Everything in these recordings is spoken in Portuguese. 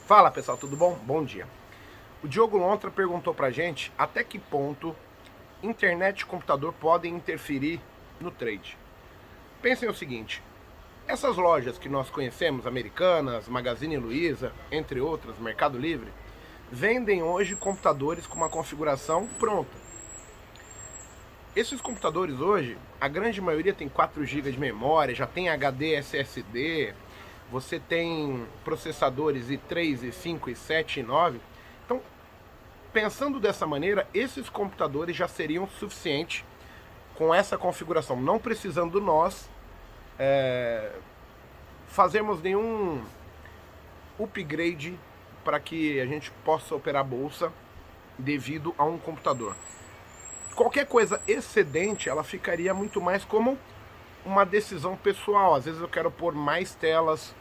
Fala pessoal, tudo bom? Bom dia. O Diogo Lontra perguntou pra gente até que ponto internet e computador podem interferir no trade. Pensem o seguinte, essas lojas que nós conhecemos, Americanas, Magazine Luiza, entre outras, Mercado Livre, vendem hoje computadores com uma configuração pronta. Esses computadores hoje, a grande maioria tem 4 GB de memória, já tem HD SSD, você tem processadores i3, i5, i7, i9. Então, pensando dessa maneira, esses computadores já seriam suficientes com essa configuração, não precisando nós fazermos nenhum upgrade para que a gente possa operar a bolsa devido a um computador. Qualquer coisa excedente, ela ficaria muito mais como uma decisão pessoal. Às vezes eu quero pôr mais telas,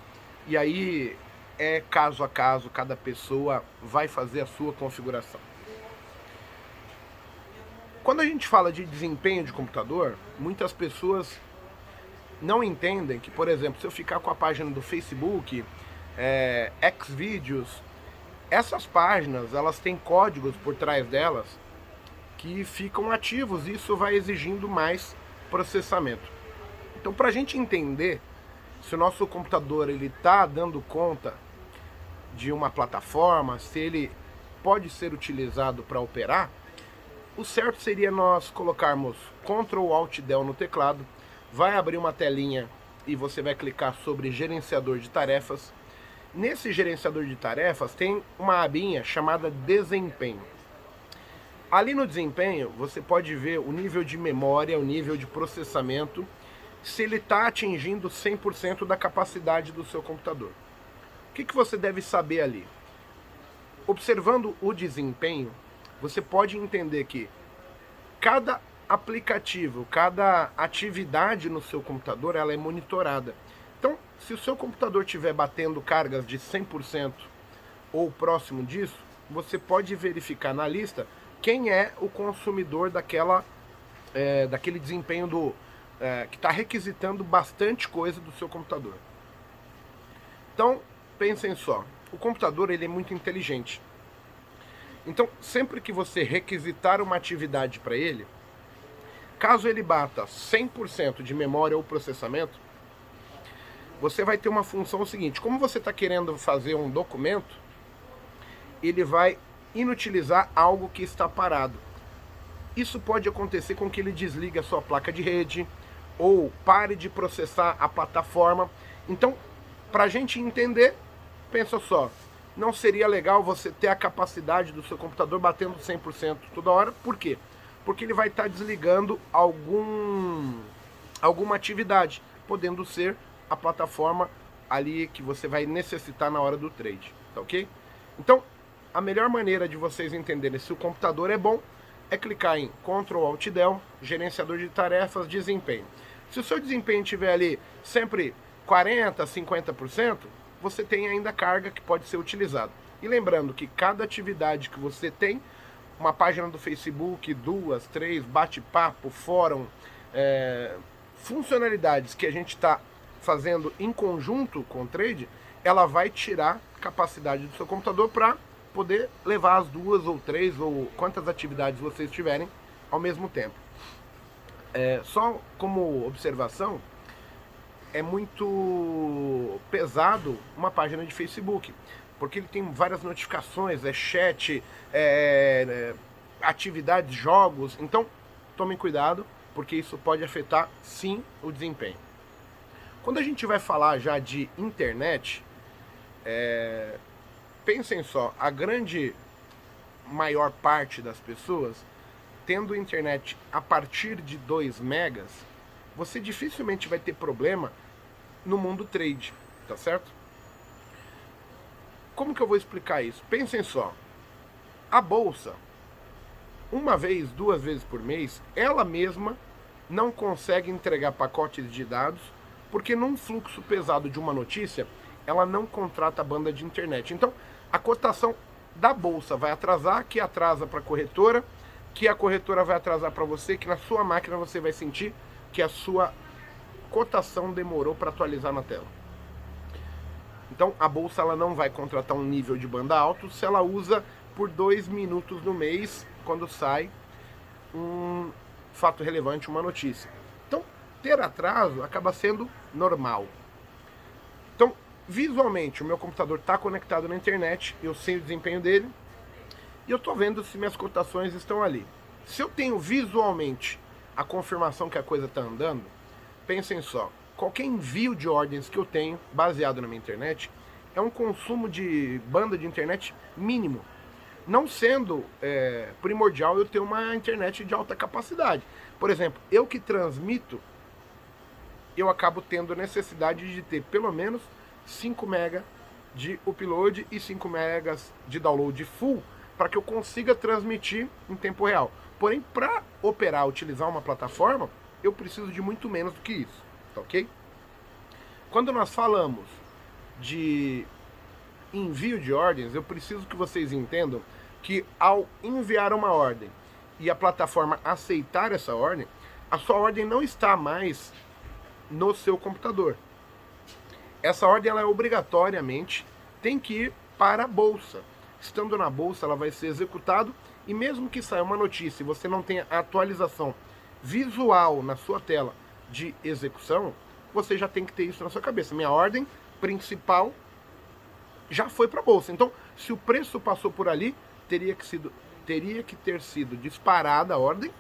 e aí é caso a caso, cada pessoa vai fazer a sua configuração. Quando a gente fala de desempenho de computador, muitas pessoas não entendem que, por exemplo, se eu ficar com a página do Facebook, Xvideos, essas páginas, elas têm códigos por trás delas que ficam ativos, e isso vai exigindo mais processamento. Então, para a gente entender se o nosso computador está dando conta de uma plataforma, se ele pode ser utilizado para operar, o certo seria nós colocarmos Ctrl Alt Del no teclado, vai abrir uma telinha e você vai clicar sobre gerenciador de tarefas. Nesse gerenciador de tarefas tem uma abinha chamada desempenho. Ali no desempenho você pode ver o nível de memória, o nível de processamento, se ele está atingindo 100% da capacidade do seu computador. O que você deve saber ali? Observando o desempenho, você pode entender que cada aplicativo, cada atividade no seu computador, ela é monitorada. Então, se o seu computador estiver batendo cargas de 100% ou próximo disso, você pode verificar na lista quem é o consumidor daquele desempenho que está requisitando bastante coisa do seu computador. Então, pensem só, o computador ele é muito inteligente. Então, sempre que você requisitar uma atividade para ele, caso ele bata 100% de memória ou processamento, você vai ter uma função seguinte: como você está querendo fazer um documento, ele vai inutilizar algo que está parado. Isso pode acontecer com que ele desligue a sua placa de rede ou pare de processar a plataforma. Então, para a gente entender, pensa só, não seria legal você ter a capacidade do seu computador batendo 100% toda hora. Por quê? Porque ele vai estar desligando alguma atividade, podendo ser a plataforma ali que você vai necessitar na hora do trade, tá ok? Então, a melhor maneira de vocês entenderem se o computador é bom é clicar em Ctrl Alt Del, gerenciador de tarefas, desempenho. Se o seu desempenho estiver ali sempre 40%, 50%, você tem ainda carga que pode ser utilizada. E lembrando que cada atividade que você tem, uma página do Facebook, 2, 3, bate-papo, fórum, funcionalidades que a gente está fazendo em conjunto com o trade, ela vai tirar capacidade do seu computador para poder levar as 2 ou 3 ou quantas atividades vocês tiverem ao mesmo tempo. Só como observação, é muito pesado uma página de Facebook, porque ele tem várias notificações, chat, atividades, jogos. Então, tomem cuidado, porque isso pode afetar sim o desempenho. Quando a gente vai falar já de internet, pensem só, a grande maior parte das pessoas, tendo internet a partir de 2 megas, você dificilmente vai ter problema no mundo trade, tá certo? Como que eu vou explicar isso? Pensem só, a bolsa, 1 vez, 2 vezes por mês, ela mesma não consegue entregar pacotes de dados, porque num fluxo pesado de uma notícia, ela não contrata banda de internet. Então, a cotação da bolsa vai atrasar, que atrasa para a corretora, que a corretora vai atrasar para você, que na sua máquina você vai sentir que a sua cotação demorou para atualizar na tela. Então a bolsa ela não vai contratar um nível de banda alto se ela usa por 2 minutos no mês, quando sai um fato relevante, uma notícia. Então, ter atraso acaba sendo normal. Então, visualmente, o meu computador está conectado na internet, eu sei o desempenho dele, e eu estou vendo se minhas cotações estão ali. Se eu tenho visualmente a confirmação que a coisa está andando, pensem só, qualquer envio de ordens que eu tenho, baseado na minha internet, é um consumo de banda de internet mínimo. Não sendo primordial eu ter uma internet de alta capacidade. Por exemplo, eu que transmito, eu acabo tendo necessidade de ter pelo menos 5 MB de upload e 5 MB de download full para que eu consiga transmitir em tempo real. Porém, para operar, utilizar uma plataforma, eu preciso de muito menos do que isso, tá ok? Quando nós falamos de envio de ordens, eu preciso que vocês entendam que ao enviar uma ordem e a plataforma aceitar essa ordem, a sua ordem não está mais no seu computador. Essa ordem ela obrigatoriamente tem que ir para a bolsa. Estando na bolsa, ela vai ser executada e mesmo que saia uma notícia e você não tenha atualização visual na sua tela de execução, você já tem que ter isso na sua cabeça. Minha ordem principal já foi para a bolsa. Então, se o preço passou por ali, teria que ter sido disparada a ordem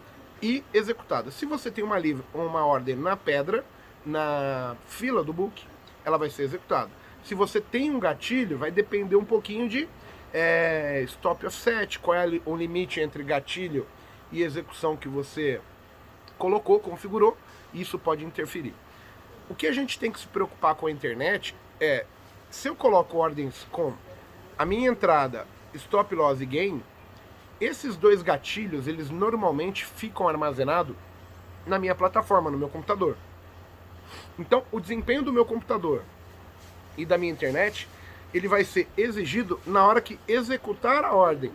e executada. Se você tem uma ordem na pedra, na fila do book, ela vai ser executada. Se você tem um gatilho, vai depender um pouquinho de stop offset, qual é o limite entre gatilho e execução que você colocou, configurou, e isso pode interferir. O que a gente tem que se preocupar com a internet é, se eu coloco ordens com a minha entrada, stop loss e gain, esses dois gatilhos, eles normalmente ficam armazenados na minha plataforma, no meu computador. Então, o desempenho do meu computador e da minha internet, ele vai ser exigido na hora que executar a ordem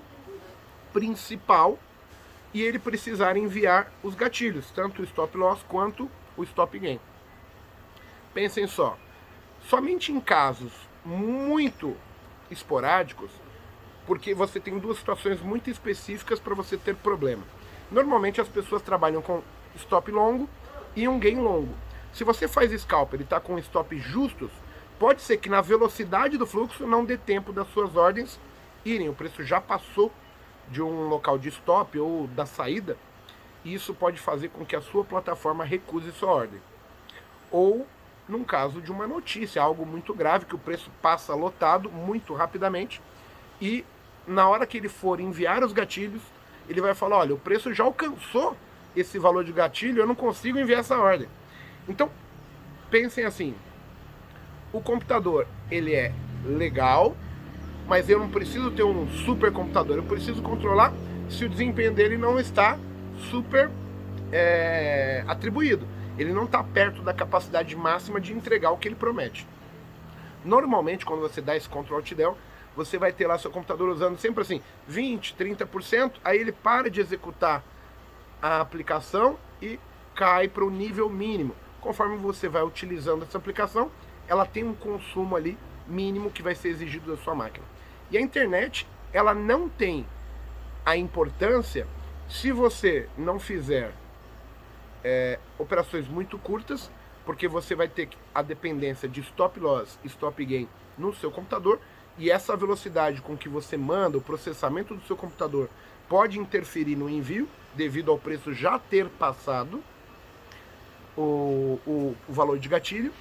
principal e ele precisar enviar os gatilhos, tanto o stop loss quanto o stop gain. Pensem só, somente em casos muito esporádicos, porque você tem duas situações muito específicas para você ter problema. Normalmente as pessoas trabalham com stop longo e um gain longo. Se você faz scalper e está com stop justos, pode ser que na velocidade do fluxo não dê tempo das suas ordens irem. O preço já passou de um local de stop ou da saída, e isso pode fazer com que a sua plataforma recuse sua ordem. Ou num caso de uma notícia, algo muito grave, que o preço passa lotado muito rapidamente, e na hora que ele for enviar os gatilhos, ele vai falar, olha, o preço já alcançou esse valor de gatilho, eu não consigo enviar essa ordem. Então, pensem assim, o computador, ele é legal, mas eu não preciso ter um super computador, eu preciso controlar se o desempenho dele não está super atribuído. Ele não está perto da capacidade máxima de entregar o que ele promete. Normalmente, quando você dá esse Ctrl Alt Del, você vai ter lá seu computador usando sempre assim, 20%, 30%, aí ele para de executar a aplicação e cai para o nível mínimo. Conforme você vai utilizando essa aplicação, ela tem um consumo ali mínimo que vai ser exigido da sua máquina. E a internet, ela não tem a importância se você não fizer operações muito curtas, porque você vai ter a dependência de stop loss e stop gain no seu computador, e essa velocidade com que você manda, o processamento do seu computador pode interferir no envio, devido ao preço já ter passado o valor de gatilho,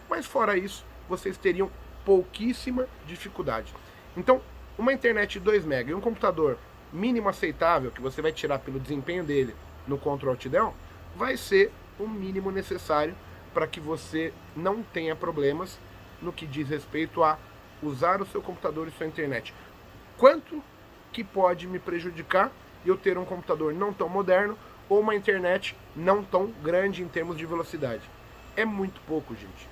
mas fora isso, vocês teriam pouquíssima dificuldade. Então, uma internet de 2 MB e um computador mínimo aceitável, que você vai tirar pelo desempenho dele no Ctrl Alt Del, vai ser o mínimo necessário para que você não tenha problemas no que diz respeito a usar o seu computador e sua internet. Quanto que pode me prejudicar eu ter um computador não tão moderno ou uma internet não tão grande em termos de velocidade? É muito pouco, gente.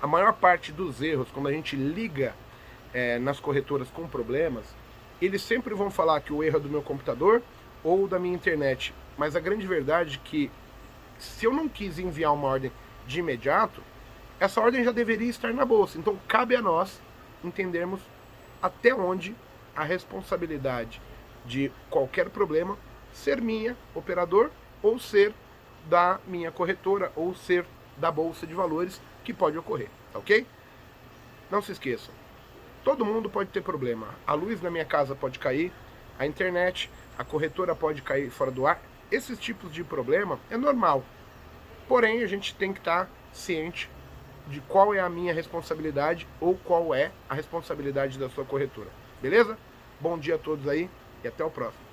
A maior parte dos erros, quando a gente liga nas corretoras com problemas, eles sempre vão falar que o erro é do meu computador ou da minha internet. Mas a grande verdade é que se eu não quis enviar uma ordem de imediato, essa ordem já deveria estar na bolsa. Então cabe a nós entendermos até onde a responsabilidade de qualquer problema ser minha, operador, ou ser da minha corretora, ou ser da bolsa de valores, que pode ocorrer, tá ok? Não se esqueçam, todo mundo pode ter problema. A luz na minha casa pode cair, a internet, a corretora pode cair fora do ar. Esses tipos de problema é normal. Porém, a gente tem que estar ciente de qual é a minha responsabilidade ou qual é a responsabilidade da sua corretora. Beleza? Bom dia a todos aí e até o próximo.